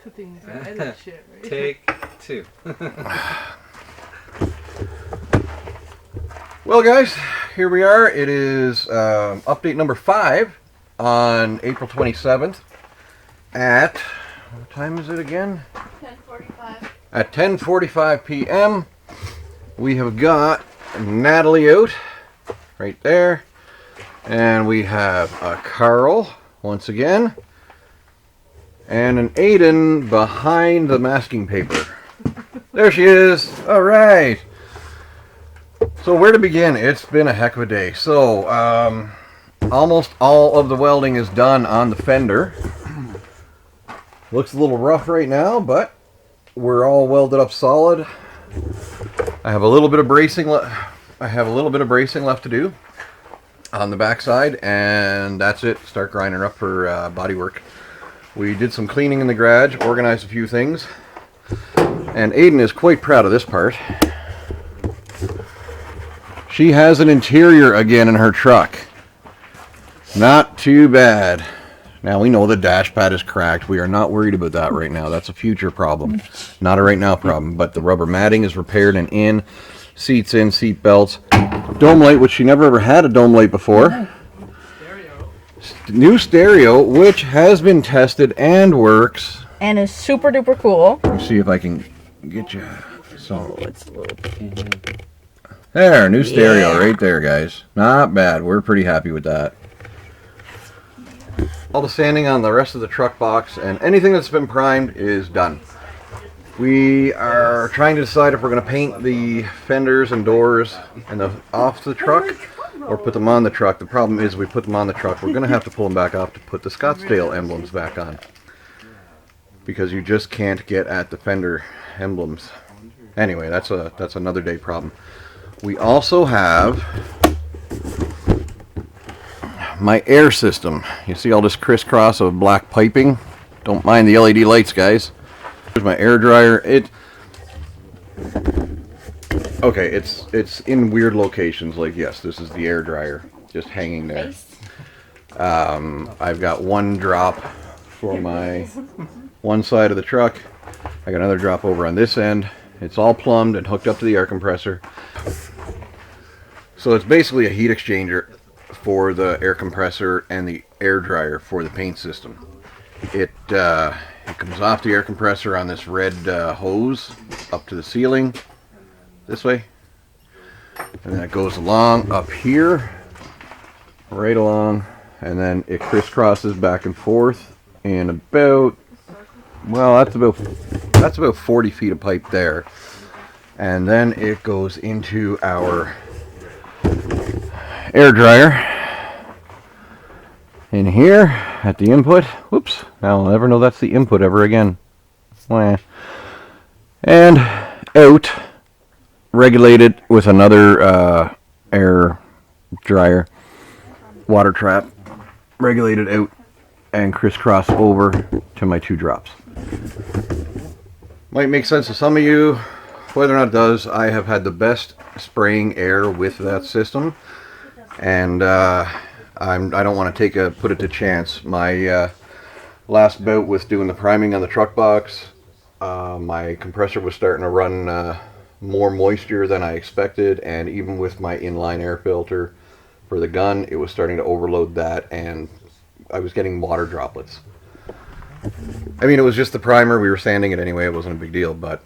things and edit shit, right? Take two. Well, guys, here we are. It is update number 5 on April 27th at, what time is it again? 10:45. At 10:45 p.m. We have got Natalie out right there, and we have Carl once again, and an Aiden behind the masking paper. There she is. All right. So where to begin? It's been a heck of a day. So almost all of the welding is done on the fender. Looks a little rough right now, but we're all welded up solid. I have a little bit of bracing left to do on the backside, and that's it. Start grinding up for body work. We did some cleaning in the garage, organized a few things, and Aiden is quite proud of this part. She has an interior again in her truck. Not too bad. Now we know the dash pad is cracked. We are not worried about that right now. That's a future problem. Not a right now problem. But the rubber matting is repaired and in. Seats in, seat belts. Dome light, which she never ever had a dome light before. Stereo. New stereo, which has been tested and works. And is super duper cool. Let's see if I can get you. Oh, it's a little... There, new stereo right there, guys. Not bad. We're pretty happy with that. All the sanding on the rest of the truck box and anything that's been primed is done. We are trying to decide if we're going to paint the fenders and doors and off the truck or put them on the truck. The problem is we put them on the truck. We're going to have to pull them back off to put the Scottsdale emblems back on, because you just can't get at the fender emblems. Anyway, that's another day problem. We also have my air system. You see all this crisscross of black piping? Don't mind the LED lights, guys. Here's my air dryer. Okay, it's in weird locations. Like, yes, this is the air dryer just hanging there. I've got one drop for my one side of the truck. I got another drop over on this end. It's all plumbed and hooked up to the air compressor. So it's basically a heat exchanger for the air compressor and the air dryer for the paint system. It comes off the air compressor on this red hose up to the ceiling this way, and then it goes along up here, right along, and then it crisscrosses back and forth in about, well, that's about 40 feet of pipe there, and then it goes into our air dryer in here at the input. Whoops, now I'll never know that's the input ever again. And out, regulated with another air dryer, water trap, regulated out and crisscross over to my 2 drops. Might make sense to some of you. Whether or not it does, I have had the best spraying air with that system, and I don't want to put it to chance. My last bout with doing the priming on the truck box, my compressor was starting to run more moisture than I expected, and even with my inline air filter for the gun, it was starting to overload that, and I was getting water droplets. I mean, it was just the primer. We were sanding it anyway. It wasn't a big deal, but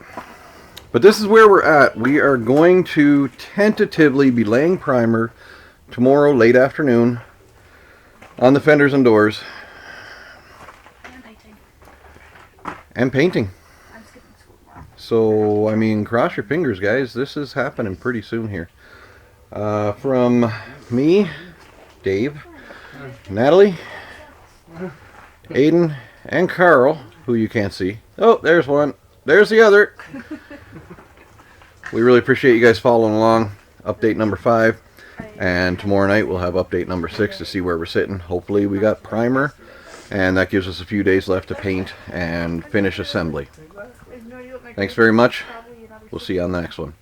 this is where we're at. We are going to tentatively be laying primer tomorrow late afternoon on the fenders and doors. And painting. So, I mean, cross your fingers, guys. This is happening pretty soon here. From me, Dave, Natalie, Aiden, and Carl, who you can't see. Oh, there's one. There's the other. We really appreciate you guys following along. Update number 5. And tomorrow night we'll have update number 6 to see where we're sitting. Hopefully we got primer, and that gives us a few days left to paint and finish assembly. Thanks very much. We'll see you on the next one.